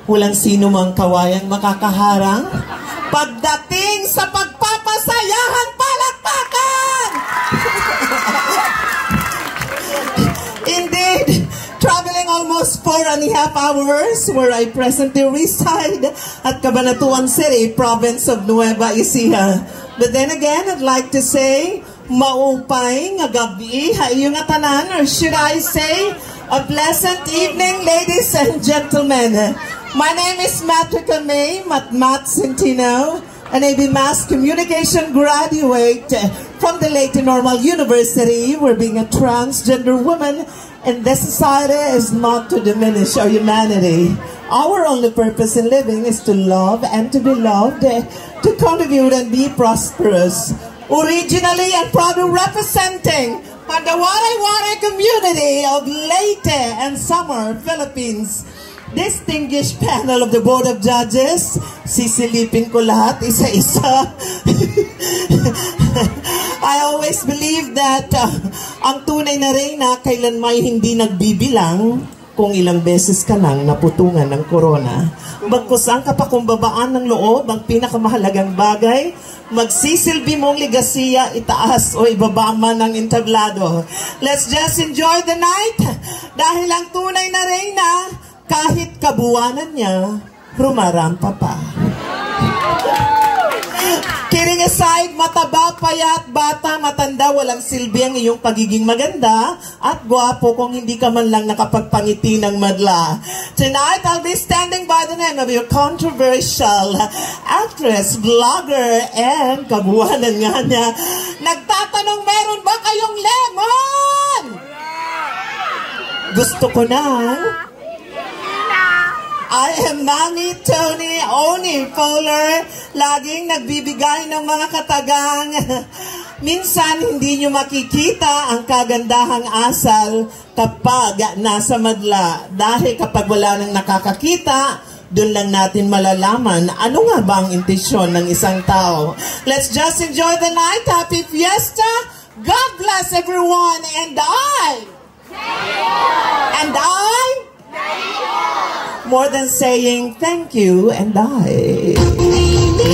walang sino mang kawayang makakaharang. Pagdating sa pagpapasayahan, palakpakan! Indeed, traveling almost 4.5 hours where I presently reside at Cabanatuan City, province of Nueva Ecija. But then again, I'd like to say, maupay nga gabi, hayo nga tanan, or should I say, a pleasant evening, ladies and gentlemen. My name is Matrica May Matmat Centino, an AB Mass Communication graduate from the Leyte Normal University, where being a transgender woman in this society is not to diminish our humanity. Our only purpose in living is to love and to be loved, to contribute and be prosperous. Originally and proudly representing the Waray-Waray community of Leyte and Samar, Philippines. Distinguished panel of the Board of Judges, sisilipin ko lahat isa-isa. I always believe that ang tunay na reyna kailan may hindi nagbibilang kung ilang beses ka nang naputungan ng corona. Bagkus ang kapakumbabaan ng loob ang pinakamahalagang bagay, magsisilbi mong ligasiya, itaas o ibaba man ng entablado. Let's just enjoy the night dahil ang tunay na reyna kahit kabuwanan niya, rumarampa pa. Kidding aside, mataba, payat, bata, matanda, walang silbi ang iyong pagiging maganda at gwapo kung hindi ka man lang nakapagpangiti ng madla. Tonight, I'll be standing by the name of your controversial actress, vlogger, and kabuwanan nga niya. Nagtatanong, meron ba kayong lemon? Gusto ko na. I am Mami Tony Oni Fowler, laging nagbibigay ng mga katagang. Minsan hindi nyo makikita ang kagandahang asal kapag nasa madla. Dahil kapag wala nang nakakakita, doon lang natin malalaman ano nga ba ang intensyon ng isang tao. Let's just enjoy the night. Happy Fiesta. God bless everyone. And I more than saying thank you, and I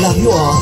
love you all.